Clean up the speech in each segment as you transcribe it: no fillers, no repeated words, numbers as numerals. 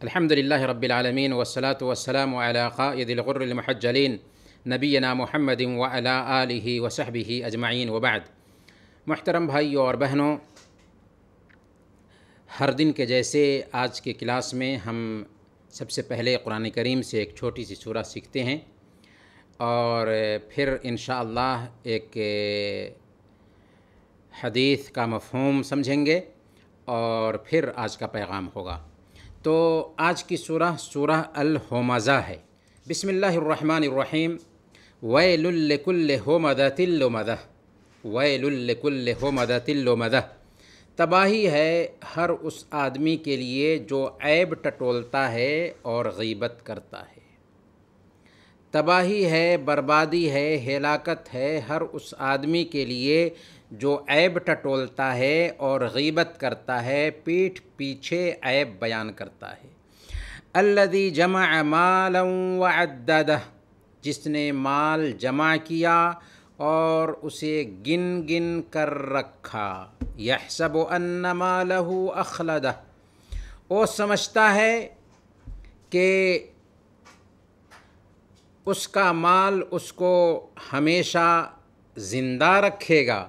الحمدللہ رب العالمین والصلاة والسلام علی قائد الغر المحجلین نبینا محمد وعلی آلہ وصحبہ اجمعین وبعد۔ محترم بھائیوں اور بہنوں، ہر دن کے جیسے آج کے کلاس میں ہم سب سے پہلے قرآن کریم سے ایک چھوٹی سی سورہ سیکھتے ہیں اور پھر انشاءاللہ ایک حدیث کا مفہوم سمجھیں گے اور پھر آج کا پیغام ہوگا۔ تو آج کی سورہ الہمزہ ہے۔ بسم اللہ الرحمن الرحیم۔ ویل لکل ہمزۃ لمزہ، ویل لکل ہمزۃ لمزہ۔ تباہی ہے ہر اس آدمی کے لیے جو عیب ٹٹولتا ہے اور غیبت کرتا ہے۔ تباہی ہے، بربادی ہے، ہلاکت ہے ہر اس آدمی کے لیے جو عیب ٹٹولتا ہے اور غیبت کرتا ہے، پیٹھ پیچھے عیب بیان کرتا ہے۔ الذی جمع مالا وعددہ، جس نے مال جمع کیا اور اسے گن گن کر رکھا۔ یحسب ان مالہ اخلدہ، وہ سمجھتا ہے کہ اس کا مال اس کو ہمیشہ زندہ رکھے گا۔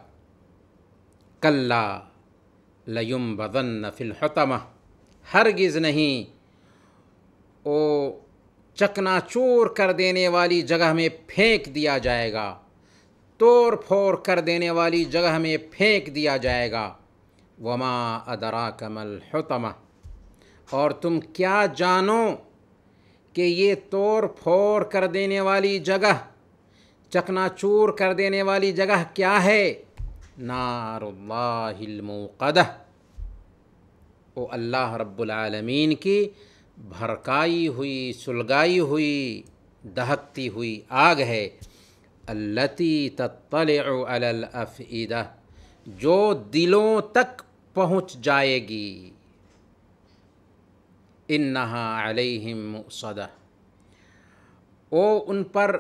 کلا لینبذن فی الحطمہ، ہرگز نہیں، وہ چکنا چور کر دینے والی جگہ میں پھینک دیا جائے گا، توڑ پھوڑ کر دینے والی جگہ میں پھینک دیا جائے گا۔ وما ادراک ما الحطمہ، اور تم کیا جانو کہ یہ توڑ پھوڑ کر دینے والی جگہ، چکنا چور کر دینے والی جگہ کیا ہے؟ نار اللہ الموقدہ، وہ اللہ رب العالمین کی بھڑکائی ہوئی، سلگائی ہوئی، دہکتی ہوئی آگ ہے۔ التی تطلع علی الافئدہ، جو دلوں تک پہنچ جائے گی۔ انہا علیہم مؤصدہ، وہ ان پر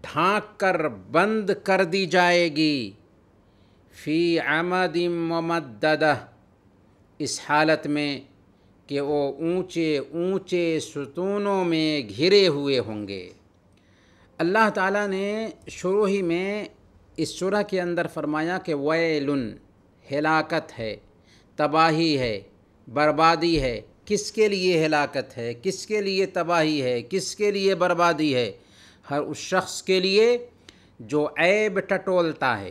ڈھانک کر بند کر دی جائے گی۔ فی عمد ممددہ، اس حالت میں کہ وہ اونچے اونچے ستونوں میں گھرے ہوئے ہوں گے۔ اللہ تعالیٰ نے شروع ہی میں اس سورہ کے اندر فرمایا کہ ویل، ہلاکت ہے، تباہی ہے، بربادی ہے۔ کس کے لیے ہلاکت ہے؟ کس کے لیے تباہی ہے؟ کس کے لیے بربادی ہے؟ ہر اس شخص کے لیے جو عیب ٹٹولتا ہے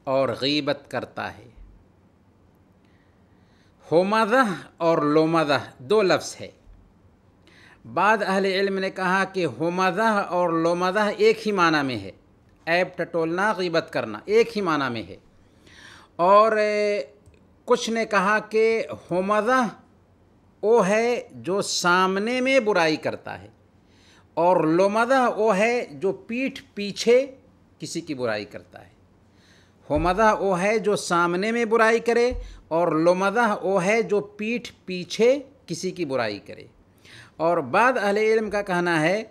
اور غیبت کرتا ہے۔ ہمزہ اور لمزہ دو لفظ ہے۔ بعض اہل علم نے کہا کہ ہمزہ اور لمزہ ایک ہی معنی میں ہے، عیب ٹٹولنا، غیبت کرنا ایک ہی معنی میں ہے۔ اور کچھ نے کہا کہ ہمزہ وہ ہے جو سامنے میں برائی کرتا ہے، اور لمزہ وہ ہے جو پیٹھ پیچھے کسی کی برائی کرتا ہے۔ ہمزہ وہ ہے جو سامنے میں برائی کرے، اور لمزہ وہ ہے جو پیٹھ پیچھے کسی کی برائی کرے۔ اور بعض اہل علم کا کہنا ہے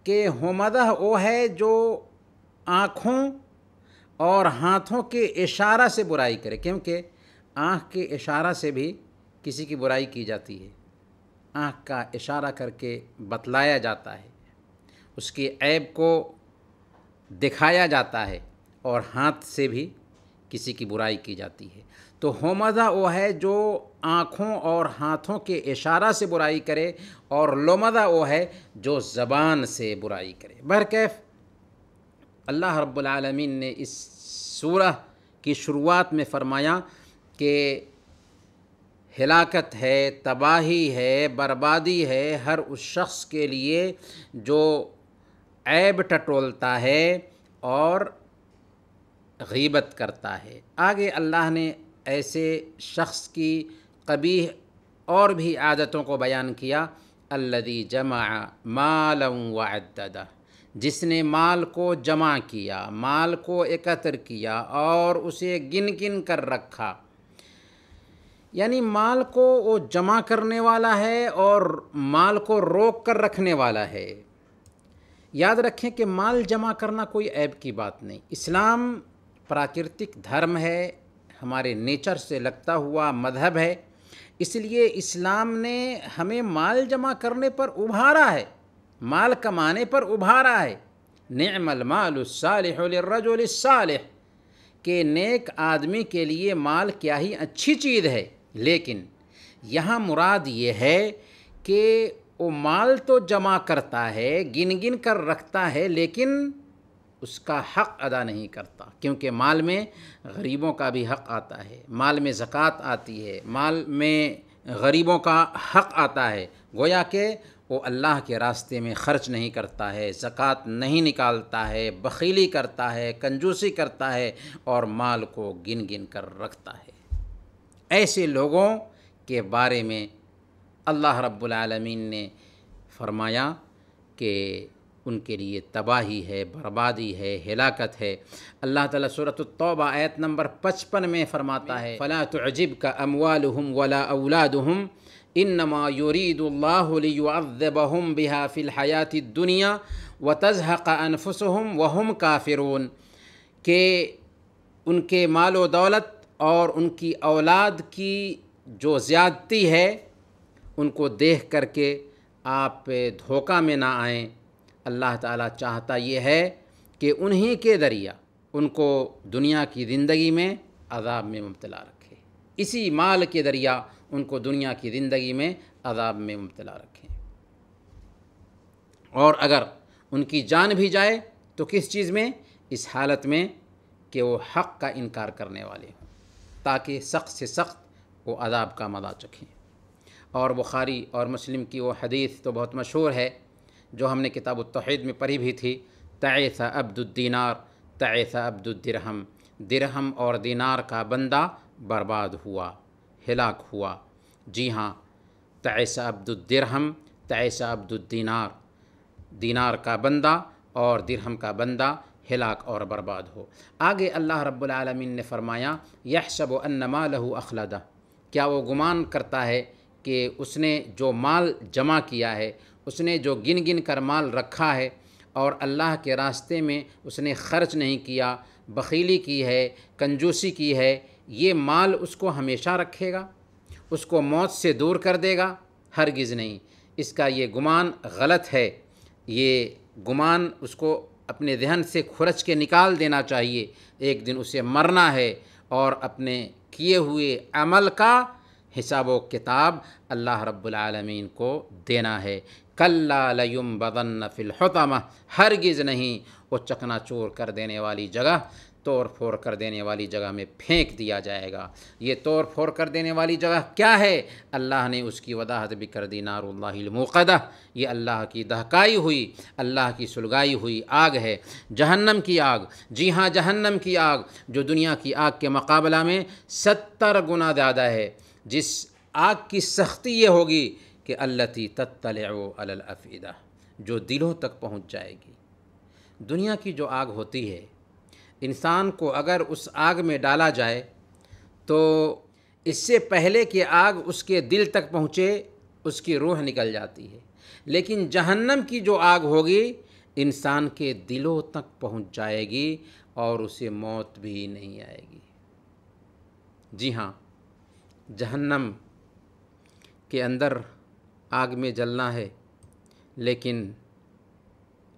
کہ ہمزہ وہ ہے جو آنکھوں اور ہاتھوں کے اشارہ سے برائی کرے، کیونکہ آنکھ کے اشارہ سے بھی کسی کی برائی کی جاتی ہے۔ آنکھ کا اشارہ کر کے بتلایا جاتا ہے، اس کی عیب کو دکھایا جاتا ہے، اور ہاتھ سے بھی کسی کی برائی کی جاتی ہے۔ تو ہمزہ وہ ہے جو آنکھوں اور ہاتھوں کے اشارہ سے برائی کرے، اور لمزہ وہ ہے جو زبان سے برائی کرے۔ بہرکیف اللہ رب العالمین نے اس سورہ کی شروعات میں فرمایا کہ ہلاکت ہے، تباہی ہے، بربادی ہے ہر اس شخص کے لیے جو عیب ٹٹولتا ہے اور غیبت کرتا ہے۔ آگے اللہ نے ایسے شخص کی قبیح اور بھی عادتوں کو بیان کیا۔ الذی جمع مالا وعددہ، جس نے مال کو جمع کیا، مال کو اکٹھا کیا اور اسے گن گن کر رکھا۔ یعنی مال کو وہ جمع کرنے والا ہے اور مال کو روک کر رکھنے والا ہے۔ یاد رکھیں کہ مال جمع کرنا کوئی عیب کی بات نہیں. اسلام پراکرتک دھرم ہے، ہمارے نیچر سے لگتا ہوا مذہب ہے، اس لیے اسلام نے ہمیں مال جمع کرنے پر ابھارا ہے، مال کمانے پر ابھارا ہے. نعم المال الصالح للرجل الصالح، کہ نیک آدمی کے لیے مال کیا ہی اچھی چیز ہے. لیکن یہاں مراد یہ ہے کہ وہ مال تو جمع کرتا ہے، گن گن کر رکھتا ہے، لیکن اس کا حق ادا نہیں کرتا، کیونکہ مال میں غریبوں کا بھی حق آتا ہے، مال میں زکوٰۃ آتی ہے، مال میں غریبوں کا حق آتا ہے. گویا کہ وہ اللہ کے راستے میں خرچ نہیں کرتا ہے، زکوٰۃ نہیں نکالتا ہے، بخیلی کرتا ہے، کنجوسی کرتا ہے اور مال کو گن گن کر رکھتا ہے. ایسے لوگوں کے بارے میں اللہ رب العالمین نے فرمایا کہ ان کے لیے تباہی ہے، بربادی ہے، ہلاکت ہے. اللہ تعالیٰ سورۃ التوبہ آیت نمبر 55 میں فرماتا ہے فَلَا تُعْجِبْكَ أَمْوَالُهُمْ وَلَا أَوْلَادُهُمْ إِنَّمَا يُرِيدُ اللَّهُ لِيُعَذِّبَهُمْ بِهَا فِي الْحَيَاةِ الدُّنْيَا وَتَزْهَقَ أَنفُسُهُمْ وَهُمْ كَافِرُونَ، کہ ان کے مال و دولت اور ان کی اولاد کی جو زیادتی ہے ان کو دیکھ کر کے آپ دھوکہ میں نہ آئیں. اللہ تعالیٰ چاہتا یہ ہے کہ انہی کے ذریعہ ان کو دنیا کی زندگی میں عذاب میں مبتلا رکھے، اسی مال کے ذریعہ ان کو دنیا کی زندگی میں عذاب میں مبتلا رکھیں. اور اگر ان کی جان بھی جائے تو کس چیز میں؟ اس حالت میں کہ وہ حق کا انکار کرنے والے ہوں، تاکہ سخت سے سخت وہ عذاب کا مزہ چکھیں. اور بخاری اور مسلم کی وہ حدیث تو بہت مشہور ہے جو ہم نے کتاب التوحید میں پڑھی بھی تھی، تعیس عبد الدینار تعیس عبد الدرہم، درہم اور دینار کا بندہ برباد ہوا، ہلاک ہوا. جی ہاں، تعیس عبد الدرہم تعیس عبد الدینار، دینار کا بندہ اور درہم کا بندہ ہلاک اور برباد ہو. آگے اللہ رب العالمین نے فرمایا یحسب ان مالہ اخلدہ، کیا وہ گمان کرتا ہے کہ اس نے جو مال جمع کیا ہے، اس نے جو گن گن کر مال رکھا ہے اور اللہ کے راستے میں اس نے خرچ نہیں کیا، بخیلی کی ہے، کنجوسی کی ہے، یہ مال اس کو ہمیشہ رکھے گا، اس کو موت سے دور کر دے گا؟ ہرگز نہیں. اس کا یہ گمان غلط ہے. یہ گمان اس کو اپنے ذہن سے کھرچ کے نکال دینا چاہیے. ایک دن اسے مرنا ہے اور اپنے کیے ہوئے عمل کا حساب و کتاب اللہ رب العالمین کو دینا ہے. کلا لینبذن فی الحطمہ، ہرگز نہیں، وہ چکنا چور کر دینے والی جگہ، توڑ پھوڑ کر دینے والی جگہ میں پھینک دیا جائے گا. یہ توڑ پھوڑ کر دینے والی جگہ کیا ہے؟ اللہ نے اس کی وضاحت بھی کر دی، نار اللہ الموقدہ، یہ اللہ کی دہکائی ہوئی، اللہ کی سلگائی ہوئی آگ ہے، جہنم کی آگ. جی ہاں، جہنم کی آگ جو دنیا کی آگ کے مقابلہ میں 70 گنا زیادہ ہے. جس آگ کی سختی یہ ہوگی کہ التی تطلع علی الافئدہ، جو دلوں تک پہنچ جائے گی. دنیا کی جو آگ ہوتی ہے، انسان کو اگر اس آگ میں ڈالا جائے تو اس سے پہلے کہ آگ اس کے دل تک پہنچے اس کی روح نکل جاتی ہے. لیکن جہنم کی جو آگ ہوگی انسان کے دلوں تک پہنچ جائے گی اور اسے موت بھی نہیں آئے گی. جی ہاں، جہنم کے اندر آگ میں جلنا ہے، لیکن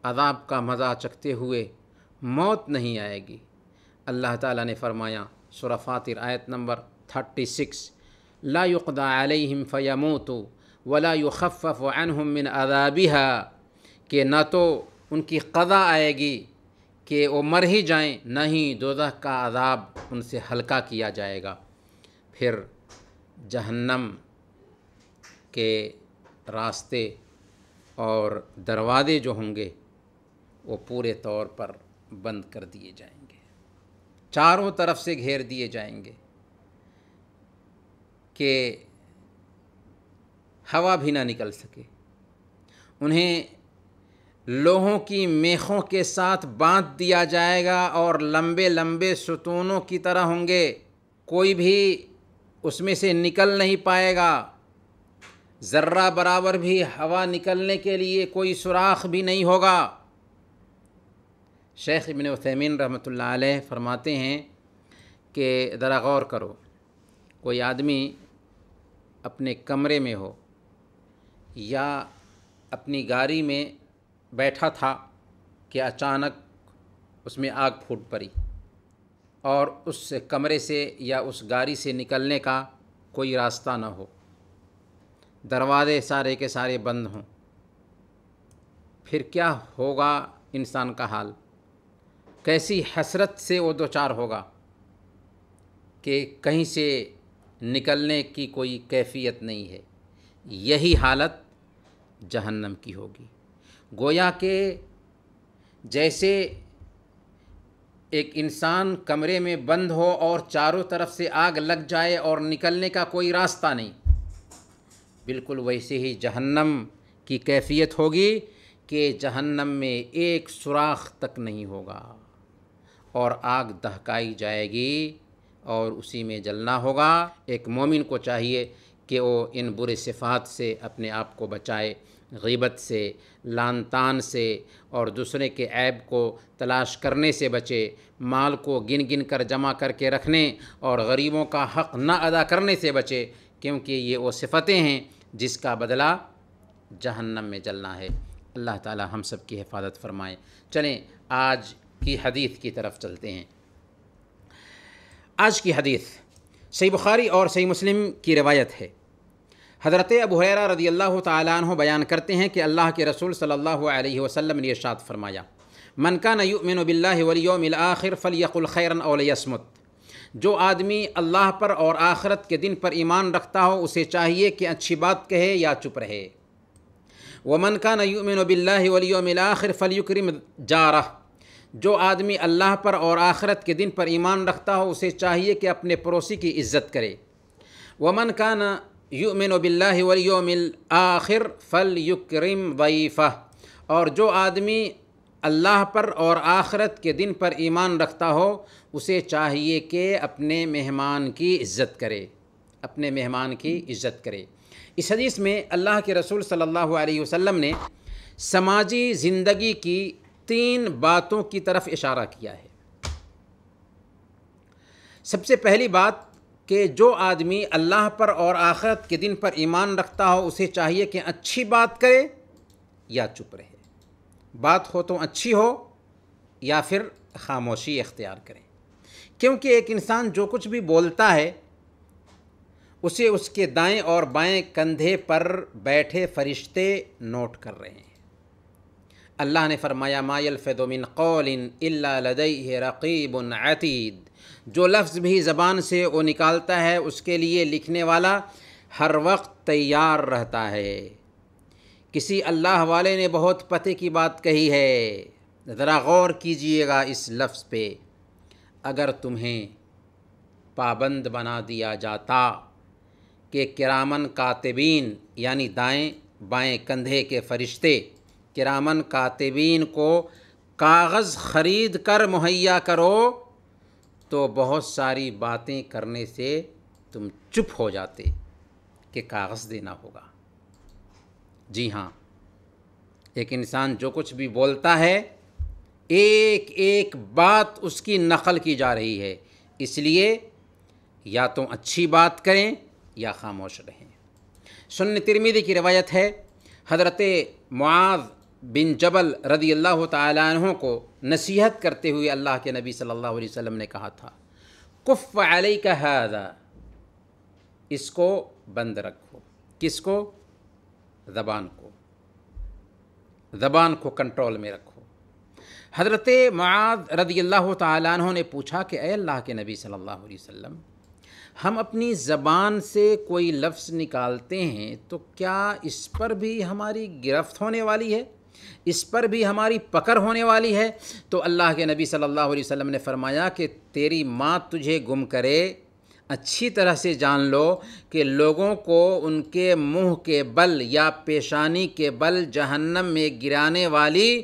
عذاب کا مزہ چکھتے ہوئے موت نہیں آئے گی. اللہ تعالیٰ نے فرمایا سورہ فاطر آیت نمبر 36 لا يقضى علیہم فیموتوا ولا یخفف عنہم من عذابها، کہ نہ تو ان کی قضا آئے گی کہ وہ مر ہی جائیں، نہ ہی دوزخ کا عذاب ان سے ہلکا کیا جائے گا. پھر جہنم کے راستے اور دروازے جو ہوں گے وہ پورے طور پر بند کر دیے جائیں گے، چاروں طرف سے گھیر دیے جائیں گے کہ ہوا بھی نہ نکل سکے. انہیں لوہوں کی میخوں کے ساتھ باندھ دیا جائے گا اور لمبے لمبے ستونوں کی طرح ہوں گے، کوئی بھی اس میں سے نکل نہیں پائے گا. ذرہ برابر بھی ہوا نکلنے کے لیے کوئی سوراخ بھی نہیں ہوگا. شیخ ابن عثیمین رحمۃ اللہ علیہ فرماتے ہیں کہ ذرا غور کرو، کوئی آدمی اپنے کمرے میں ہو یا اپنی گاڑی میں بیٹھا تھا کہ اچانک اس میں آگ پھوٹ پڑی اور اس کمرے سے یا اس گاڑی سے نکلنے کا کوئی راستہ نہ ہو، دروازے سارے کے سارے بند ہوں، پھر کیا ہوگا انسان کا حال؟ کیسی حسرت سے وہ دوچار ہوگا کہ کہیں سے نکلنے کی کوئی کیفیت نہیں ہے۔ یہی حالت جہنم کی ہوگی۔ گویا کہ جیسے ایک انسان کمرے میں بند ہو اور چاروں طرف سے آگ لگ جائے اور نکلنے کا کوئی راستہ نہیں، بالکل ویسے ہی جہنم کی کیفیت ہوگی کہ جہنم میں ایک سوراخ تک نہیں ہوگا اور آگ دہکائی جائے گی اور اسی میں جلنا ہوگا۔ ایک مومن کو چاہیے کہ وہ ان برے صفات سے اپنے آپ کو بچائے، غیبت سے، لعن طعن سے، اور دوسرے کے عیب کو تلاش کرنے سے بچے، مال کو گن گن کر جمع کر کے رکھنے اور غریبوں کا حق نہ ادا کرنے سے بچے، کیونکہ یہ وہ صفتیں ہیں جس کا بدلہ جہنم میں جلنا ہے۔ اللہ تعالی ہم سب کی حفاظت فرمائے۔ چلیں آج کی حدیث کی طرف چلتے ہیں۔ آج کی حدیث صحیح بخاری اور صحیح مسلم کی روایت ہے۔ حضرت ابو ہریرہ رضی اللہ تعالیٰ عنہ بیان کرتے ہیں کہ اللہ کے رسول صلی اللہ علیہ وسلم نے ارشاد فرمایا، من کان یؤمن باللہ والیوم الآخر فلیقل خیرا او لیصمت۔ جو آدمی اللہ پر اور آخرت کے دن پر ایمان رکھتا ہو اسے چاہیے کہ اچھی بات کہے یا چپ رہے۔ ومن کان یؤمن باللہ والیوم الآخر فلیکرم جارہ۔ جو آدمی اللہ پر اور آخرت کے دن پر ایمان رکھتا ہو اسے چاہیے کہ اپنے پڑوسی کی عزت کرے۔ ومن کان یؤمن باللہ والیوم الآخر فلیکرم ضیفہ۔ اور جو آدمی اللہ پر اور آخرت کے دن پر ایمان رکھتا ہو اسے چاہیے کہ اپنے مہمان کی عزت کرے، اپنے مہمان کی عزت کرے۔ اس حدیث میں اللہ کے رسول صلی اللہ علیہ وسلم نے سماجی زندگی کی 3 باتوں کی طرف اشارہ کیا ہے۔ سب سے پہلی بات کہ جو آدمی اللہ پر اور آخرت کے دن پر ایمان رکھتا ہو اسے چاہیے کہ اچھی بات کرے یا چپ رہے، بات ہو تو اچھی ہو یا پھر خاموشی اختیار کرے، کیونکہ ایک انسان جو کچھ بھی بولتا ہے اسے اس کے دائیں اور بائیں کندھے پر بیٹھے فرشتے نوٹ کر رہے ہیں۔ اللہ نے فرمایا ما یلفظ من قول الا لدیہ رقیب عتید۔ جو لفظ بھی زبان سے وہ نکالتا ہے اس کے لیے لکھنے والا ہر وقت تیار رہتا ہے۔ کسی اللہ والے نے بہت پتے کی بات کہی ہے، ذرا غور کیجئے گا اس لفظ پہ۔ اگر تمہیں پابند بنا دیا جاتا کہ کرامن کاتبین یعنی دائیں بائیں کندھے کے فرشتے کرامن کاتبین کو کاغذ خرید کر مہیا کرو تو بہت ساری باتیں کرنے سے تم چپ ہو جاتے کہ کاغذ دینا ہوگا۔ جی ہاں، ایک انسان جو کچھ بھی بولتا ہے ایک ایک بات اس کی نقل کی جا رہی ہے، اس لیے یا تو اچھی بات کریں یا خاموش رہیں۔ سنن ترمذی کی روایت ہے، حضرت معاذ بن جبل رضی اللہ تعالیٰ عنہ کو نصیحت کرتے ہوئے اللہ کے نبی صلی اللہ علیہ وسلم نے کہا تھا، کف علیک ھذا، اس کو بند رکھو۔ کس کو؟ زبان کو کنٹرول میں رکھو۔ حضرت معاذ رضی اللہ تعالیٰ عنہ نے پوچھا کہ اے اللہ کے نبی صلی اللہ علیہ وسلم، ہم اپنی زبان سے کوئی لفظ نکالتے ہیں تو کیا اس پر بھی ہماری گرفت ہونے والی ہے، اس پر بھی ہماری پکڑ ہونے والی ہے؟ تو اللہ کے نبی صلی اللہ علیہ وسلم نے فرمایا کہ تیری ماں تجھے گم کرے، اچھی طرح سے جان لو کہ لوگوں کو ان کے منہ کے بل یا پیشانی کے بل جہنم میں گرانے والی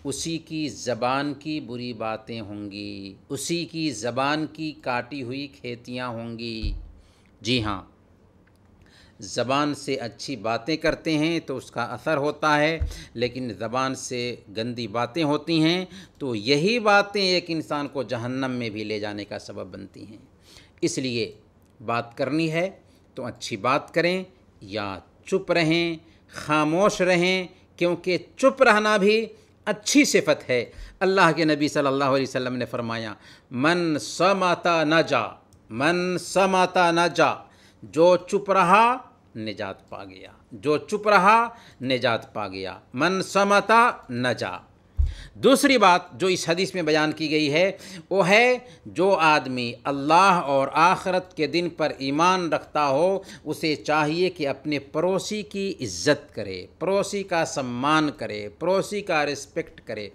اسی کی زبان کی بری باتیں ہوں گی، اسی کی زبان کی کاٹی ہوئی کھیتیاں ہوں گی۔ جی ہاں، زبان سے اچھی باتیں کرتے ہیں تو اس کا اثر ہوتا ہے، لیکن زبان سے گندی باتیں ہوتی ہیں تو یہی باتیں ایک انسان کو جہنم میں بھی لے جانے کا سبب بنتی ہیں۔ اس لیے بات کرنی ہے تو اچھی بات کریں یا چپ رہیں، خاموش رہیں، کیونکہ چپ رہنا بھی اچھی صفت ہے۔ اللہ کے نبی صلی اللہ علیہ وسلم نے فرمایا من صمت نجا، من صمت نجا، جو چپ رہا نجات پا گیا، جو چپ رہا نجات پا گیا، من صمت نجا۔ دوسری بات جو اس حدیث میں بیان کی گئی ہے وہ ہے جو آدمی اللہ اور آخرت کے دن پر ایمان رکھتا ہو اسے چاہیے کہ اپنے پڑوسی کی عزت کرے، پڑوسی کا سمان کرے، پڑوسی کا رسپیکٹ کرے۔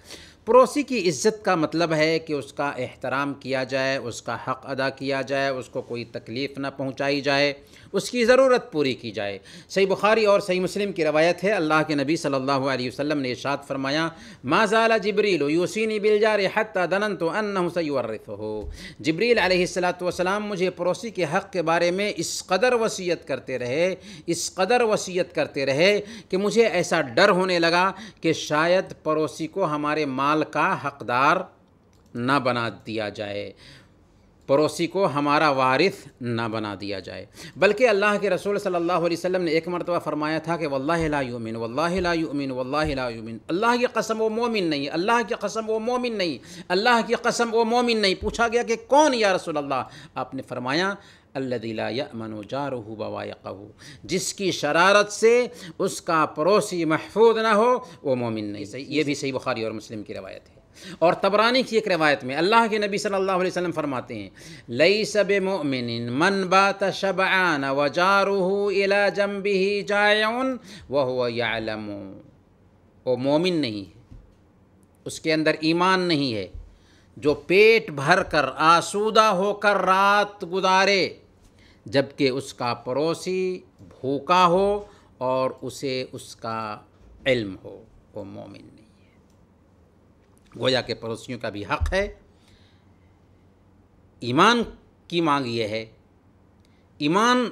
پڑوسی کی عزت کا مطلب ہے کہ اس کا احترام کیا جائے، اس کا حق ادا کیا جائے، اس کو کوئی تکلیف نہ پہنچائی جائے، اس کی ضرورت پوری کی جائے۔ صحیح بخاری اور صحیح مسلم کی روایت ہے، اللہ کے نبی صلی اللہ علیہ وسلم نے ارشاد فرمایا ما زال جبریل یوصینی بالجار حتی ظننت انہ سیورثہ۔ جبریل علیہ السلام مجھے پڑوسی کے حق کے بارے میں اس قدر وصیت کرتے رہے، اس قدر وصیت کرتے رہے کہ مجھے ایسا ڈر ہونے لگا کہ شاید پڑوسی کو ہمارے مال کا حقدار نہ بنا دیا جائے، پڑوسی کو ہمارا وارث نہ بنا دیا جائے۔ بلکہ اللہ کے رسول صلی اللہ علیہ وسلم نے ایک مرتبہ فرمایا تھا کہ واللہ لا یؤمن، واللہ لا یؤمن، واللہ لا یؤمن، اللہ کی قسم وہ مومن نہیں، اللہ کی قسم وہ مومن نہیں، اللہ کی قسم وہ مومن نہیں۔ پوچھا گیا کہ کون یا رسول اللہ؟ آپ نے فرمایا الذی لا یأمن جارہ بوائقہ، جس کی شرارت سے اس کا پڑوسی محفوظ نہ ہو وہ مومن نہیں۔ یہ بھی صحیح بخاری اور مسلم کی روایت ہے۔ اور طبرانی کی ایک روایت میں اللہ کے نبی صلی اللہ علیہ وسلم فرماتے ہیں لیس بمؤمن من بات شبعان وجارہ الی جنبہ جائع وہو یعلم، وہ مومن نہیں ہے، اس کے اندر ایمان نہیں ہے جو پیٹ بھر کر آسودہ ہو کر رات گزارے جبکہ اس کا پڑوسی بھوکا ہو اور اسے اس کا علم ہو، وہ مومن نہیں ہے۔ گویا کہ پڑوسیوں کا بھی حق ہے۔ ایمان کی مانگ یہ ہے، ایمان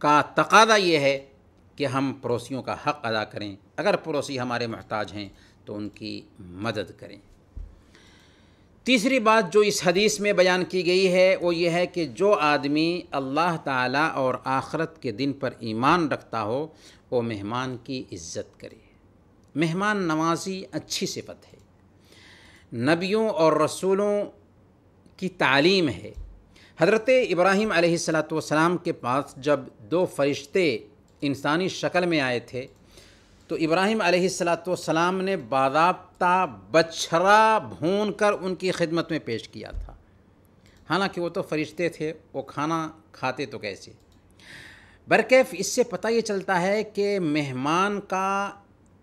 کا تقاضا یہ ہے کہ ہم پڑوسیوں کا حق ادا کریں، اگر پڑوسی ہمارے محتاج ہیں تو ان کی مدد کریں۔ تیسری بات جو اس حدیث میں بیان کی گئی ہے وہ یہ ہے کہ جو آدمی اللہ تعالیٰ اور آخرت کے دن پر ایمان رکھتا ہو وہ مہمان کی عزت کرے۔ مہمان نوازی اچھی صفت ہے، نبیوں اور رسولوں کی تعلیم ہے۔ حضرت ابراہیم علیہ السلام کے پاس جب دو فرشتے انسانی شکل میں آئے تھے تو ابراہیم علیہ السلام نے باضابطہ بچھڑا بھون کر ان کی خدمت میں پیش کیا تھا، حالانکہ وہ تو فرشتے تھے، وہ کھانا کھاتے تو کیسے۔ برکیف اس سے پتہ یہ چلتا ہے کہ مہمان کا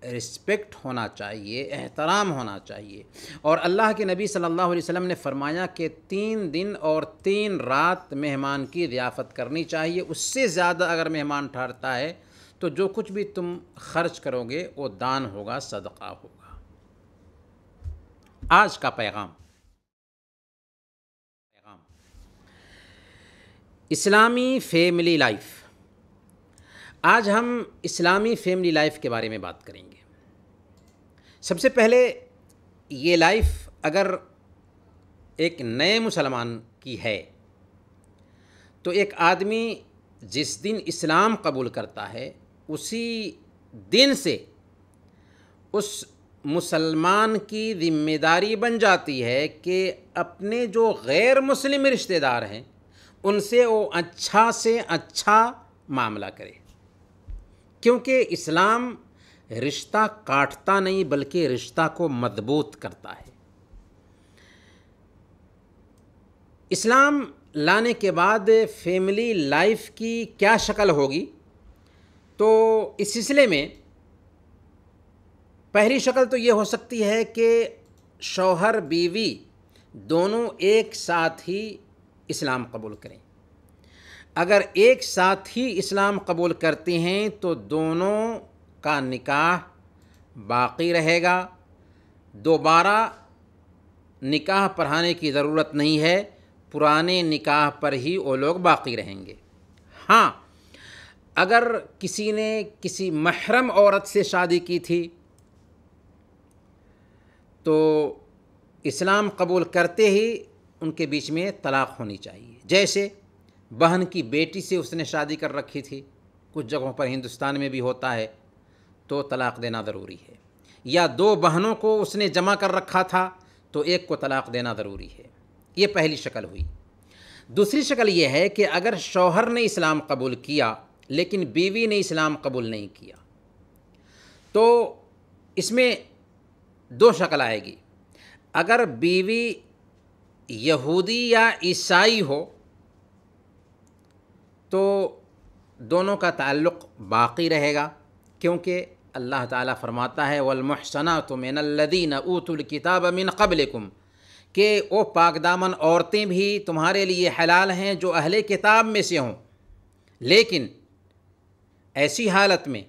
رسپیکٹ ہونا چاہیے، احترام ہونا چاہیے۔ اور اللہ کے نبی صلی اللہ علیہ وسلم نے فرمایا کہ 3 دن اور 3 رات مہمان کی ضیافت کرنی چاہیے، اس سے زیادہ اگر مہمان ٹھہرتا ہے تو جو کچھ بھی تم خرچ کرو گے وہ دان ہوگا، صدقہ ہوگا۔ آج کا پیغام اسلامی فیملی لائف۔ آج ہم اسلامی فیملی لائف کے بارے میں بات کریں گے۔ سب سے پہلے یہ لائف اگر ایک نئے مسلمان کی ہے تو ایک آدمی جس دن اسلام قبول کرتا ہے اسی دن سے اس مسلمان کی ذمہ داری بن جاتی ہے کہ اپنے جو غیر مسلم رشتہ دار ہیں ان سے وہ اچھا سے اچھا معاملہ کرے، کیونکہ اسلام رشتہ کاٹتا نہیں بلکہ رشتہ کو مضبوط کرتا ہے۔ اسلام لانے کے بعد فیملی لائف کی کیا شکل ہوگی، تو اس سلسلے میں پہلی شکل تو یہ ہو سکتی ہے کہ شوہر بیوی دونوں ایک ساتھ ہی اسلام قبول کریں۔ اگر ایک ساتھ ہی اسلام قبول کرتے ہیں تو دونوں کا نکاح باقی رہے گا، دوبارہ نکاح پڑھانے کی ضرورت نہیں ہے، پرانے نکاح پر ہی وہ لوگ باقی رہیں گے۔ ہاں، اگر کسی نے کسی محرم عورت سے شادی کی تھی تو اسلام قبول کرتے ہی ان کے بیچ میں طلاق ہونی چاہیے. جیسے بہن کی بیٹی سے اس نے شادی کر رکھی تھی، کچھ جگہوں پر ہندوستان میں بھی ہوتا ہے، تو طلاق دینا ضروری ہے. یا دو بہنوں کو اس نے جمع کر رکھا تھا تو ایک کو طلاق دینا ضروری ہے. یہ پہلی شکل ہوئی. دوسری شکل یہ ہے کہ اگر شوہر نے اسلام قبول کیا لیکن بیوی نے اسلام قبول نہیں کیا تو اس میں دو شکل آئے گی. اگر بیوی یہودی یا عیسائی ہو تو دونوں کا تعلق باقی رہے گا، کیونکہ اللہ تعالیٰ فرماتا ہے والمحصنات من الذین اوتوا الکتاب من قبلکم، کہ وہ پاک دامن عورتیں بھی تمہارے لیے حلال ہیں جو اہل کتاب میں سے ہوں. لیکن ایسی حالت میں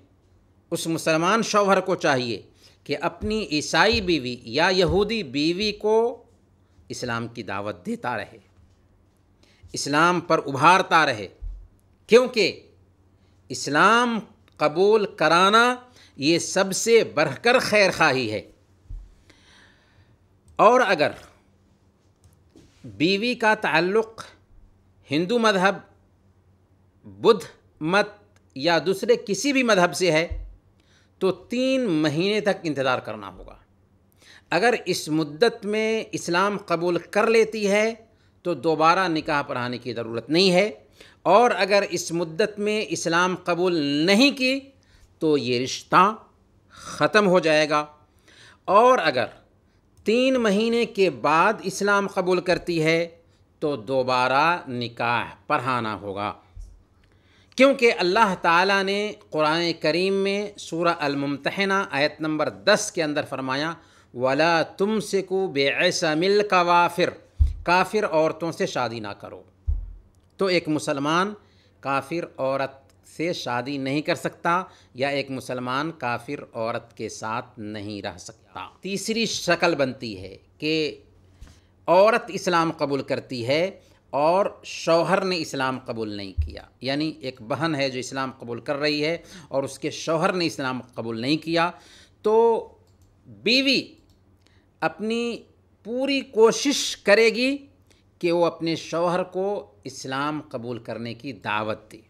اس مسلمان شوہر کو چاہیے کہ اپنی عیسائی بیوی یا یہودی بیوی کو اسلام کی دعوت دیتا رہے، اسلام پر ابھارتا رہے، کیونکہ اسلام قبول کرانا یہ سب سے بڑھ کر خیر خواہی ہے. اور اگر بیوی کا تعلق ہندو مذہب، بدھ مت یا دوسرے کسی بھی مذہب سے ہے تو 3 مہینے تک انتظار کرنا ہوگا. اگر اس مدت میں اسلام قبول کر لیتی ہے تو دوبارہ نکاح پڑھانے کی ضرورت نہیں ہے، اور اگر اس مدت میں اسلام قبول نہیں کی تو یہ رشتہ ختم ہو جائے گا. اور اگر 3 مہینے کے بعد اسلام قبول کرتی ہے تو دوبارہ نکاح پڑھانا ہوگا، کیونکہ اللہ تعالیٰ نے قرآن کریم میں سورہ الممتحنہ آیت نمبر 10 کے اندر فرمایا وَلَا تُمْسِكُوا بِعِصَمِ الْكَوَافِرِ، کافر عورتوں سے شادی نہ کرو. تو ایک مسلمان کافر عورت سے شادی نہیں کر سکتا یا ایک مسلمان کافر عورت کے ساتھ نہیں رہ سکتا. تیسری شکل بنتی ہے کہ عورت اسلام قبول کرتی ہے اور شوہر نے اسلام قبول نہیں کیا، یعنی ایک بہن ہے جو اسلام قبول کر رہی ہے اور اس کے شوہر نے اسلام قبول نہیں کیا، تو بیوی اپنی پوری کوشش کرے گی کہ وہ اپنے شوہر کو اسلام قبول کرنے کی دعوت دے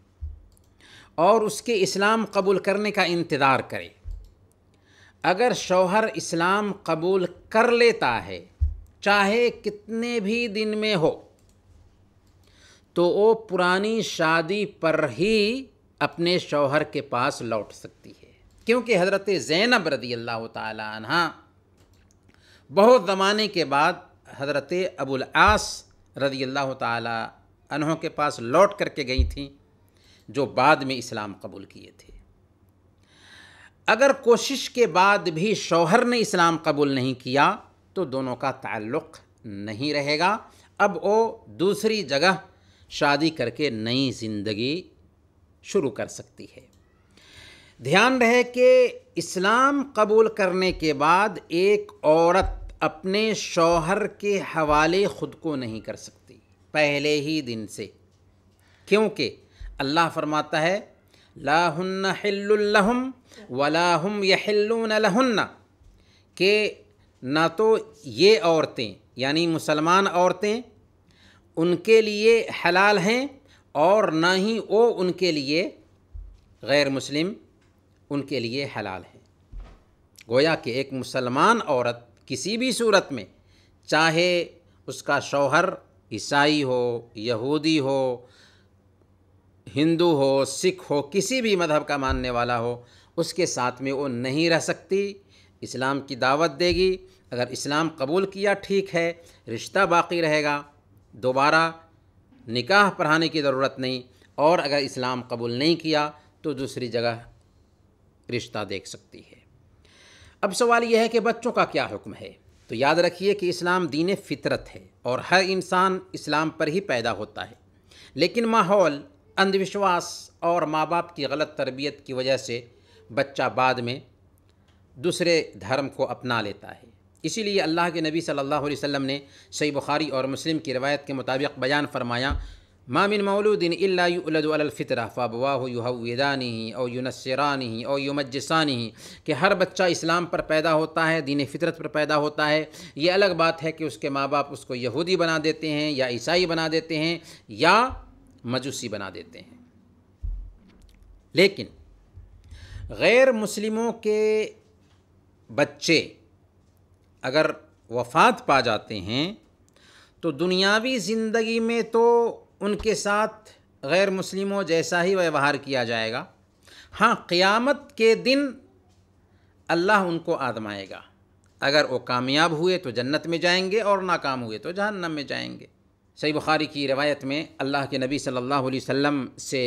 اور اس کے اسلام قبول کرنے کا انتظار کرے. اگر شوہر اسلام قبول کر لیتا ہے چاہے کتنے بھی دن میں ہو تو وہ پرانی شادی پر ہی اپنے شوہر کے پاس لوٹ سکتی ہے، کیونکہ حضرت زینب رضی اللہ تعالی عنہ بہت زمانے کے بعد حضرت ابو العاص رضی اللہ تعالی عنہ کے پاس لوٹ کر کے گئی تھیں جو بعد میں اسلام قبول کیے تھے. اگر کوشش کے بعد بھی شوہر نے اسلام قبول نہیں کیا تو دونوں کا تعلق نہیں رہے گا، اب وہ دوسری جگہ شادی کر کے نئی زندگی شروع کر سکتی ہے. دھیان رہے کہ اسلام قبول کرنے کے بعد ایک عورت اپنے شوہر کے حوالے خود کو نہیں کر سکتی پہلے ہی دن سے، کیونکہ اللہ فرماتا ہے لا ہن حل لہم ولا ہم یحلون لہن، کہ نہ تو یہ عورتیں یعنی مسلمان عورتیں ان کے لیے حلال ہیں اور نہ ہی وہ ان کے لیے غیر مسلم ان کے لیے حلال ہیں. گویا کہ ایک مسلمان عورت کسی بھی صورت میں، چاہے اس کا شوہر عیسائی ہو، یہودی ہو، ہندو ہو، سکھ ہو، کسی بھی مذہب کا ماننے والا ہو، اس کے ساتھ میں وہ نہیں رہ سکتی. اسلام کی دعوت دے گی، اگر اسلام قبول کیا ٹھیک ہے، رشتہ باقی رہے گا، دوبارہ نکاح پڑھانے کی ضرورت نہیں، اور اگر اسلام قبول نہیں کیا تو دوسری جگہ رشتہ دیکھ سکتی ہے. اب سوال یہ ہے کہ بچوں کا کیا حکم ہے؟ تو یاد رکھیے کہ اسلام دین فطرت ہے اور ہر انسان اسلام پر ہی پیدا ہوتا ہے، لیکن ماحول، اندھ وشواس اور ماں باپ کی غلط تربیت کی وجہ سے بچہ بعد میں دوسرے دھرم کو اپنا لیتا ہے. اسی لیے اللہ کے نبی صلی اللہ علیہ وسلم نے صحیح بخاری اور مسلم کی روایت کے مطابق بیان فرمایا ما من مولود الا یولد علی الفطرہ فابواہ یہودانہ او ینصرانہ او یمجسانہ، کہ ہر بچہ اسلام پر پیدا ہوتا ہے، دین فطرت پر پیدا ہوتا ہے۔ یہ الگ بات ہے کہ اس کے ماں باپ اس کو یہودی بنا دیتے ہیں یا عیسائی بنا دیتے ہیں یا مجوسی بنا دیتے ہیں۔ لیکن غیر مسلموں کے بچے اگر وفات پا جاتے ہیں تو دنیاوی زندگی میں تو ان کے ساتھ غیر مسلموں جیسا ہی ویوہار کیا جائے گا، ہاں قیامت کے دن اللہ ان کو آزمائے گا۔ اگر وہ کامیاب ہوئے تو جنت میں جائیں گے اور ناکام ہوئے تو جہنم میں جائیں گے۔ صحیح بخاری کی روایت میں اللہ کے نبی صلی اللہ علیہ وسلم سے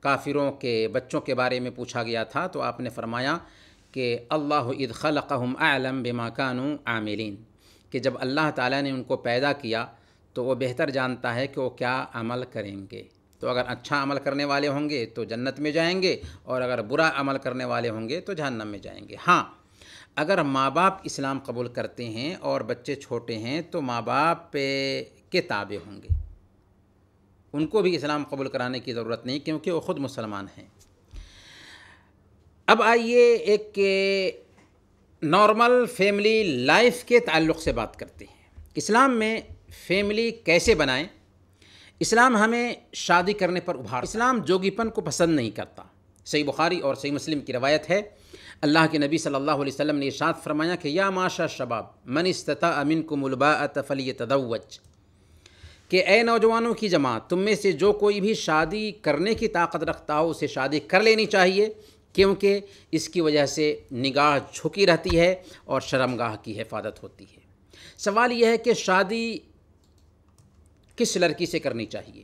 کافروں کے بچوں کے بارے میں پوچھا گیا تھا تو آپ نے فرمایا کہ اللہ اذ خلقہم اعلم بما کانوا عاملین، کہ جب اللہ تعالیٰ نے ان کو پیدا کیا تو وہ بہتر جانتا ہے کہ وہ کیا عمل کریں گے۔ تو اگر اچھا عمل کرنے والے ہوں گے تو جنت میں جائیں گے، اور اگر برا عمل کرنے والے ہوں گے تو جہنم میں جائیں گے۔ ہاں اگر ماں باپ اسلام قبول کرتے ہیں اور بچے چھوٹے ہیں تو ماں باپ کے تابع ہوں گے، ان کو بھی اسلام قبول کرانے کی ضرورت نہیں کیونکہ وہ خود مسلمان ہیں۔ اب آئیے ایک نارمل فیملی لائف کے تعلق سے بات کرتے ہیں۔ اسلام میں فیملی کیسے بنائیں؟ اسلام ہمیں شادی کرنے پر اسلام جوگی پن کو پسند نہیں کرتا۔ صحیح بخاری اور صحیح مسلم کی روایت ہے، اللہ کے نبی صلی اللہ علیہ وسلم نے ارشاد فرمایا کہ یا معاشر الشباب من استطاع منکم الباءۃ فلیتزوج، کہ اے نوجوانوں کی جماعت، تم میں سے جو کوئی بھی شادی کرنے کی طاقت رکھتا ہو اسے شادی کر لینی چاہیے، کیونکہ اس کی وجہ سے نگاہ جھکی رہتی ہے اور شرمگاہ کی حفاظت ہوتی ہے۔ سوال یہ ہے کہ شادی کس لڑکی سے کرنی چاہیے؟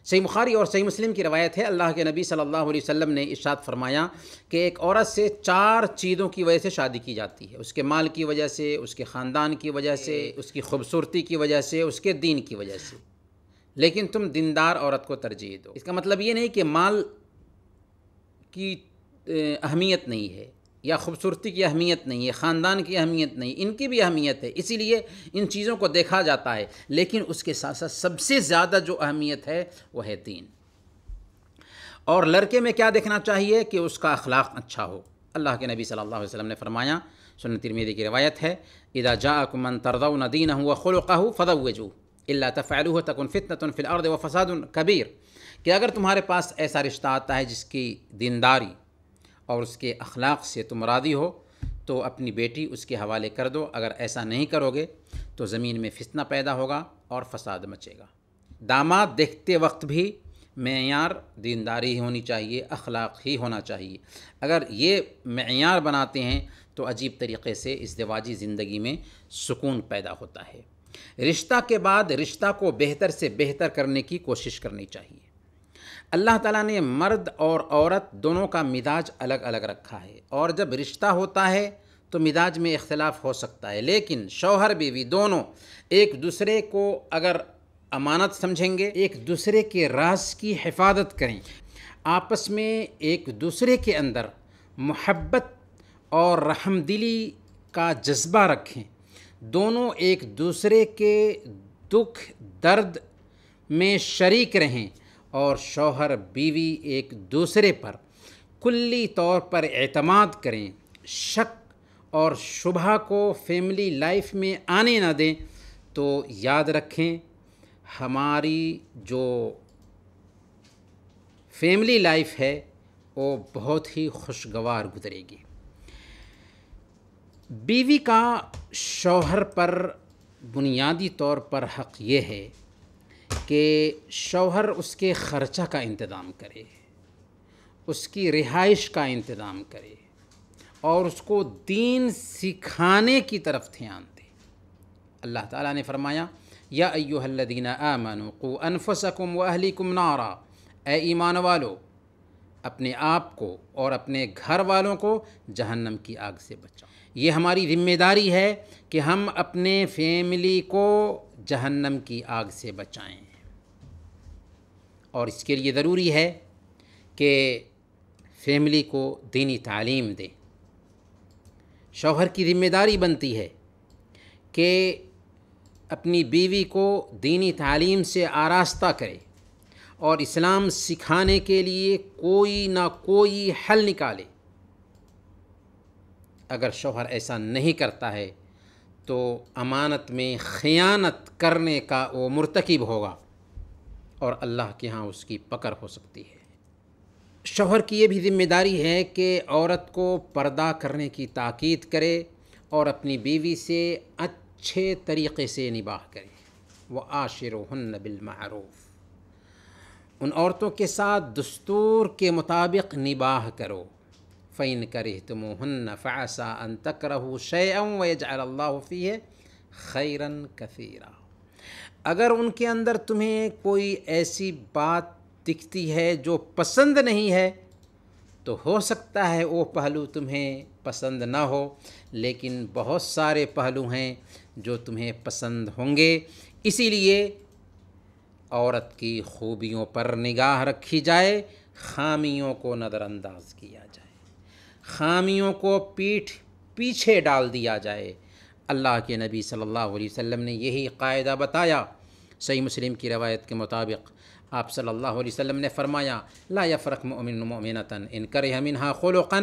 صحیح بخاری اور صحیح مسلم کی روایت ہے، اللہ کے نبی صلی اللہ علیہ وسلم نے ارشاد فرمایا کہ ایک عورت سے 4 چیزوں کی وجہ سے شادی کی جاتی ہے، اس کے مال کی وجہ سے، اس کے خاندان کی وجہ سے، اس کی خوبصورتی کی وجہ سے، اس کے دین کی وجہ سے، لیکن تم دیندار عورت کو ترجیح دو۔ اس کا مطلب یہ نہیں کہ مال کی اہمیت نہیں ہے یا خوبصورتی کی اہمیت نہیں ہے، خاندان کی اہمیت نہیں، ان کی بھی اہمیت ہے، اسی لیے ان چیزوں کو دیکھا جاتا ہے، لیکن اس کے ساتھ ساتھ سب سے زیادہ جو اہمیت ہے وہ ہے دین۔ اور لڑکے میں کیا دیکھنا چاہیے کہ اس کا اخلاق اچھا ہو۔ اللہ کے نبی صلی اللہ علیہ وسلم نے فرمایا، سنن ترمذی کی روایت ہے، اذا جاءکم من ترضون دینہ وخلقہ فزوجوہ الا تفعلوہ تکن فتنۃ فی الارض وفساد کبیر، کہ اگر تمہارے پاس ایسا رشتہ آتا ہے جس کی دینداری اور اس کے اخلاق سے تم راضی ہو تو اپنی بیٹی اس کے حوالے کر دو، اگر ایسا نہیں کرو گے تو زمین میں فتنہ پیدا ہوگا اور فساد مچے گا۔ داماد دیکھتے وقت بھی معیار دینداری ہی ہونی چاہیے، اخلاق ہی ہونا چاہیے۔ اگر یہ معیار بناتے ہیں تو عجیب طریقے سے ازدواجی زندگی میں سکون پیدا ہوتا ہے۔ رشتہ کے بعد رشتہ کو بہتر سے بہتر کرنے کی کوشش کرنی چاہیے۔ اللہ تعالیٰ نے مرد اور عورت دونوں کا مزاج الگ الگ رکھا ہے، اور جب رشتہ ہوتا ہے تو مزاج میں اختلاف ہو سکتا ہے، لیکن شوہر بیوی دونوں ایک دوسرے کو اگر امانت سمجھیں گے، ایک دوسرے کے راز کی حفاظت کریں، آپس میں ایک دوسرے کے اندر محبت اور رحم دلی کا جذبہ رکھیں، دونوں ایک دوسرے کے دکھ درد میں شریک رہیں، اور شوہر بیوی ایک دوسرے پر کلی طور پر اعتماد کریں، شک اور شبہ کو فیملی لائف میں آنے نہ دیں، تو یاد رکھیں ہماری جو فیملی لائف ہے وہ بہت ہی خوشگوار گزرے گی۔ بیوی کا شوہر پر بنیادی طور پر حق یہ ہے کہ شوہر اس کے خرچہ کا انتظام کرے، اس کی رہائش کا انتظام کرے، اور اس کو دین سکھانے کی طرف دھیان دے۔ اللہ تعالیٰ نے فرمایا، یا ایھا الذین آمنوا قوا انفسکم واہلیکم نارا، اے ایمان والو اپنے آپ کو اور اپنے گھر والوں کو جہنم کی آگ سے بچاؤ۔ یہ ہماری ذمہ داری ہے کہ ہم اپنے فیملی کو جہنم کی آگ سے بچائیں، اور اس کے لیے ضروری ہے کہ فیملی کو دینی تعلیم دیں۔ شوہر کی ذمہ داری بنتی ہے کہ اپنی بیوی کو دینی تعلیم سے آراستہ کرے، اور اسلام سکھانے کے لیے کوئی نہ کوئی حل نکالے۔ اگر شوہر ایسا نہیں کرتا ہے تو امانت میں خیانت کرنے کا وہ مرتکب ہوگا اور اللہ کے ہاں اس کی پکڑ ہو سکتی ہے۔ شوہر کی یہ بھی ذمہ داری ہے کہ عورت کو پردہ کرنے کی تاکید کرے اور اپنی بیوی سے اچھے طریقے سے نباہ کرے۔ وَعَاشِرُوهُنَّ بِالْمَعْرُوفِ، ان عورتوں کے ساتھ دستور کے مطابق نباہ کرو۔ فَإِنْ كَرِهْتُمُوهُنَّ فَعَسَىٰ أَن تَكْرَهُوا شَيْئًا وَيَجْعَلَ اللَّهُ فِيهِ خَيْرًا كَثِيرًا، اگر ان کے اندر تمہیں کوئی ایسی بات دکھتی ہے جو پسند نہیں ہے تو ہو سکتا ہے وہ پہلو تمہیں پسند نہ ہو، لیکن بہت سارے پہلو ہیں جو تمہیں پسند ہوں گے۔ اسی لیے عورت کی خوبیوں پر نگاہ رکھی جائے، خامیوں کو نظر انداز کیا جائے، خامیوں کو پیچھے ڈال دیا جائے۔ اللہ کے نبی صلی اللہ علیہ وسلم نے یہی قاعدہ بتایا۔ صحیح مسلم کی روایت کے مطابق آپ صلی اللہ علیہ وسلم نے فرمایا، لا یفرق مؤمن مؤمنۃ ان کرہ منہا خلقا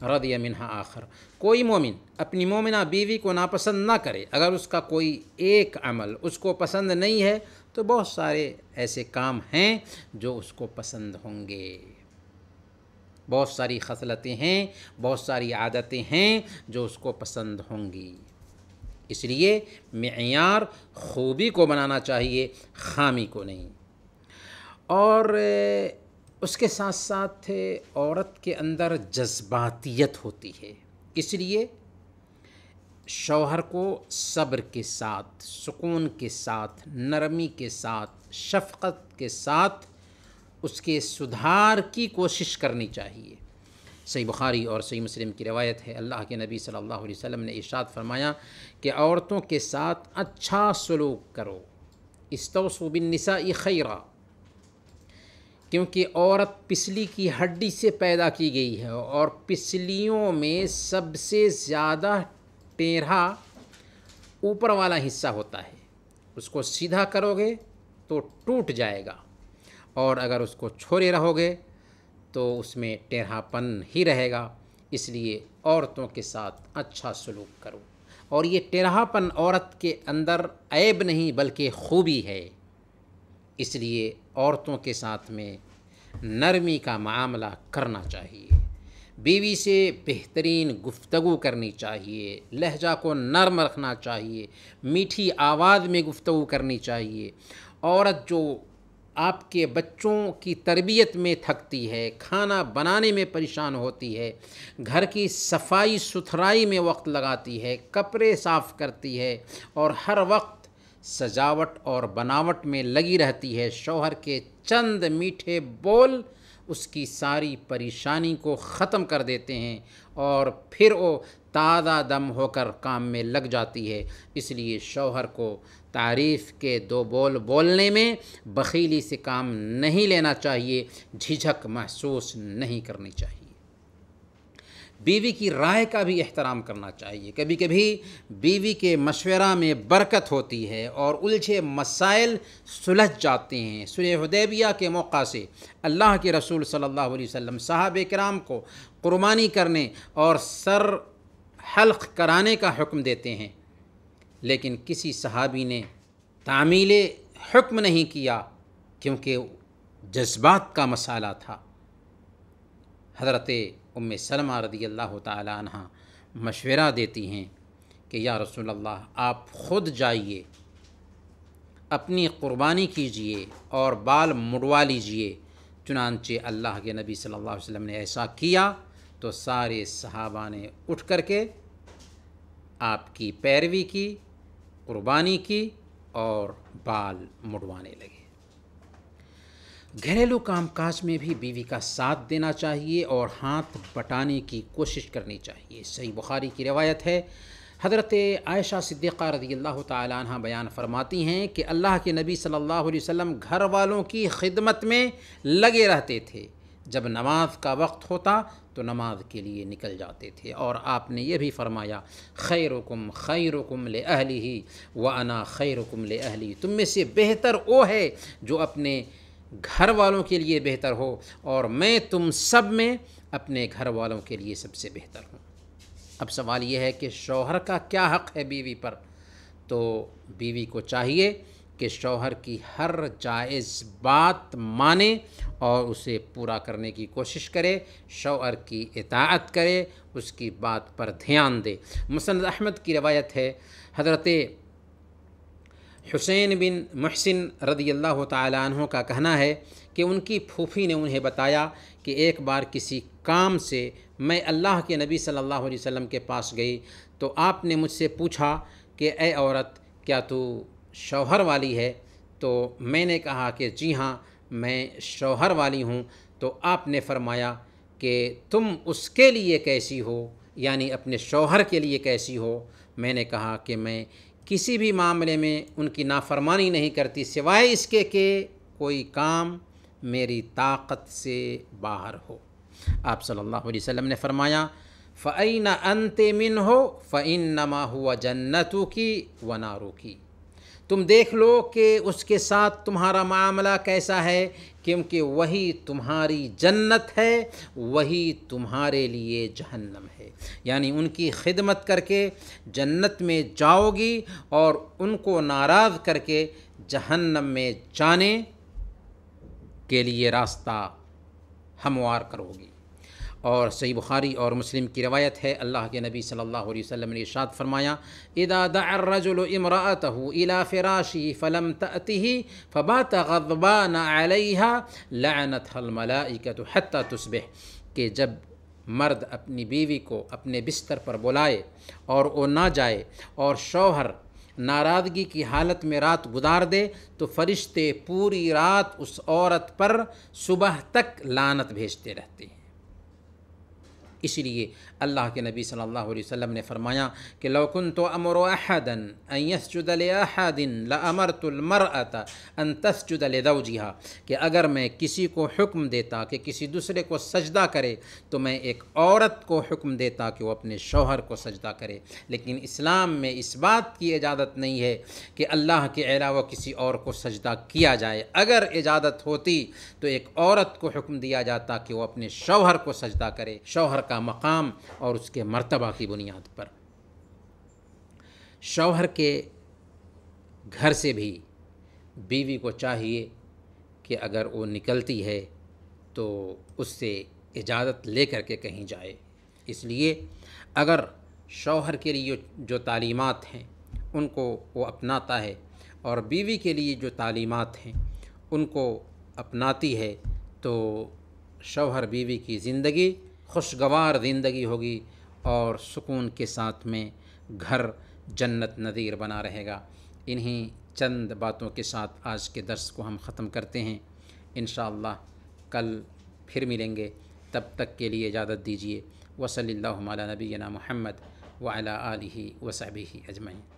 رضی منہا آخر، کوئی مومن اپنی مومنہ بیوی کو ناپسند نہ کرے، اگر اس کا کوئی ایک عمل اس کو پسند نہیں ہے تو بہت سارے ایسے کام ہیں جو اس کو پسند ہوں گے، بہت ساری خصلتیں ہیں، بہت ساری عادتیں ہیں جو اس کو پسند ہوں گی۔ اس لیے معیار خوبی کو بنانا چاہیے، خامی کو نہیں۔ اور اس کے ساتھ ساتھ عورت کے اندر جذباتیت ہوتی ہے، اس لیے شوہر کو صبر کے ساتھ، سکون کے ساتھ، نرمی کے ساتھ، شفقت کے ساتھ اس کے سدھار کی کوشش کرنی چاہیے۔ صحیح بخاری اور صحیح مسلم کی روایت ہے، اللہ کے نبی صلی اللہ علیہ وسلم نے ارشاد فرمایا کہ عورتوں کے ساتھ اچھا سلوک کرو، استوصوا بالنساء خیرا، کیونکہ عورت پسلی کی ہڈی سے پیدا کی گئی ہے اور پسلیوں میں سب سے زیادہ ٹیڑھا اوپر والا حصہ ہوتا ہے، اس کو سیدھا کرو گے تو ٹوٹ جائے گا، اور اگر اس کو چھوڑے رہو گے تو اس میں ٹیڑھا پن ہی رہے گا۔ اس لیے عورتوں کے ساتھ اچھا سلوک کرو، اور یہ ٹیڑھا پن عورت کے اندر عیب نہیں بلکہ خوبی ہے، اس لیے عورتوں کے ساتھ میں نرمی کا معاملہ کرنا چاہیے، بیوی سے بہترین گفتگو کرنی چاہیے، لہجہ کو نرم رکھنا چاہیے، میٹھی آواز میں گفتگو کرنی چاہیے۔ عورت جو آپ کے بچوں کی تربیت میں تھکتی ہے، کھانا بنانے میں پریشان ہوتی ہے، گھر کی صفائی ستھرائی میں وقت لگاتی ہے، کپڑے صاف کرتی ہے اور ہر وقت سجاوٹ اور بناوٹ میں لگی رہتی ہے، شوہر کے چند میٹھے بول اس کی ساری پریشانی کو ختم کر دیتے ہیں اور پھر وہ تازہ دم ہو کر کام میں لگ جاتی ہے۔ اس لیے شوہر کو تعریف کے دو بول بولنے میں بخیلی سے کام نہیں لینا چاہیے، جھجھک محسوس نہیں کرنی چاہیے۔ بیوی کی رائے کا بھی احترام کرنا چاہیے، کبھی کبھی بیوی کے مشورہ میں برکت ہوتی ہے اور الجھے مسائل سلجھ جاتے ہیں۔ صلح حدیبیہ کے موقع سے اللہ کے رسول صلی اللہ علیہ وسلم صحابہ کرام کو قربانی کرنے اور سر حلق کرانے کا حکم دیتے ہیں، لیکن کسی صحابی نے تعمیل حکم نہیں کیا کیونکہ جذبات کا مسئلہ تھا۔ حضرت ام سلمہ رضی اللہ تعالی عنہ مشورہ دیتی ہیں کہ یا رسول اللہ آپ خود جائیے، اپنی قربانی کیجئے اور بال مڑوا لیجئے۔ چنانچہ اللہ کے نبی صلی اللہ علیہ وسلم نے ایسا کیا تو سارے صحابہ نے اٹھ کر کے آپ کی پیروی کی، قربانی کی اور بال مڑوانے لگے۔ گھریلو کام کاج میں بھی بیوی کا ساتھ دینا چاہیے اور ہاتھ بٹانے کی کوشش کرنی چاہیے۔ صحیح بخاری کی روایت ہے، حضرت عائشہ صدیقہ رضی اللہ تعالی عنہ بیان فرماتی ہیں کہ اللہ کے نبی صلی اللہ علیہ وسلم گھر والوں کی خدمت میں لگے رہتے تھے، جب نماز کا وقت ہوتا تو نماز کے لیے نکل جاتے تھے، اور آپ نے یہ بھی فرمایا خیرکم خیرکم لأہلہ وأنا خیرکم لأہلی، تم میں سے بہتر وہ ہے جو اپنے گھر والوں کے لیے بہتر ہو، اور میں تم سب میں اپنے گھر والوں کے لیے سب سے بہتر ہوں۔ اب سوال یہ ہے کہ شوہر کا کیا حق ہے بیوی پر؟ تو بیوی کو چاہیے کہ شوہر کی ہر جائز بات مانے اور اسے پورا کرنے کی کوشش کرے، شوہر کی اطاعت کرے، اس کی بات پر دھیان دے۔ مسند احمد کی روایت ہے، حضرت حسین بن محسن رضی اللہ تعالیٰ عنہ کا کہنا ہے کہ ان کی پھوپھی نے انہیں بتایا کہ ایک بار کسی کام سے میں اللہ کے نبی صلی اللہ علیہ وسلم کے پاس گئی تو آپ نے مجھ سے پوچھا کہ اے عورت، کیا تو شوہر والی ہے؟ تو میں نے کہا کہ جی ہاں، میں شوہر والی ہوں۔ تو آپ نے فرمایا کہ تم اس کے لیے کیسی ہو، یعنی اپنے شوہر کے لیے کیسی ہو؟ میں نے کہا کہ میں کسی بھی معاملے میں ان کی نافرمانی نہیں کرتی سوائے اس کے کہ کوئی کام میری طاقت سے باہر ہو۔ آپ صلی اللہ علیہ وسلم نے فرمایا فَأَيْنَ أَنْتِ مِنْهُ فَإِنَّمَا هُوَ جَنَّتُكِ وَنَارُكِ، تم دیکھ لو کہ اس کے ساتھ تمہارا معاملہ کیسا ہے، کیونکہ وہی تمہاری جنت ہے، وہی تمہارے لیے جہنم ہے۔ یعنی ان کی خدمت کر کے جنت میں جاؤ گی اور ان کو ناراض کر کے جہنم میں جانے کے لیے راستہ ہموار کرو گی۔ اور صحیح بخاری اور مسلم کی روایت ہے، اللہ کے نبی صلی اللہ علیہ وسلم نے ارشاد فرمایا اذا دعا الرجل امرأته الى فراشه فلم تأته فبات غضبان عليها لعنتها الملائکۃ حتى تصبح، کہ جب مرد اپنی بیوی کو اپنے بستر پر بلائے اور وہ نہ جائے اور شوہر ناراضگی کی حالت میں رات گزار دے تو فرشتے پوری رات اس عورت پر صبح تک لعنت بھیجتے رہتے ہیں۔ اسی لیے اللہ کے نبی صلی اللہ علیہ وسلم نے فرمایا کہ لو كنت امر احدا ان يسجد لاحد لامرت المرأة ان تسجد لزوجها، کہ اگر میں کسی کو حکم دیتا کہ کسی دوسرے کو سجدہ کرے تو میں ایک عورت کو حکم دیتا کہ وہ اپنے شوہر کو سجدہ کرے۔ لیکن اسلام میں اس بات کی اجازت نہیں ہے کہ اللہ کے علاوہ کسی اور کو سجدہ کیا جائے۔ اگر اجازت ہوتی تو ایک عورت کو حکم دیا جاتا کہ وہ اپنے شوہر کو سجدہ کرے، شوہر کا مقام اور اس کے مرتبہ کی بنیاد پر۔ شوہر کے گھر سے بھی بیوی کو چاہیے کہ اگر وہ نکلتی ہے تو اس سے اجازت لے کر کے کہیں جائے۔ اس لیے اگر شوہر کے لیے جو تعلیمات ہیں ان کو وہ اپناتا ہے اور بیوی کے لیے جو تعلیمات ہیں ان کو اپناتی ہے تو شوہر بیوی کی زندگی خوشگوار زندگی ہوگی اور سکون کے ساتھ میں گھر جنت نظیر بنا رہے گا۔ انہی چند باتوں کے ساتھ آج کے درس کو ہم ختم کرتے ہیں۔ انشاءاللہ کل پھر ملیں گے، تب تک کے لیے اجازت دیجیے۔ وصلی اللہ علی نبینا محمد وعلی آلہ وصحبہ اجمعین۔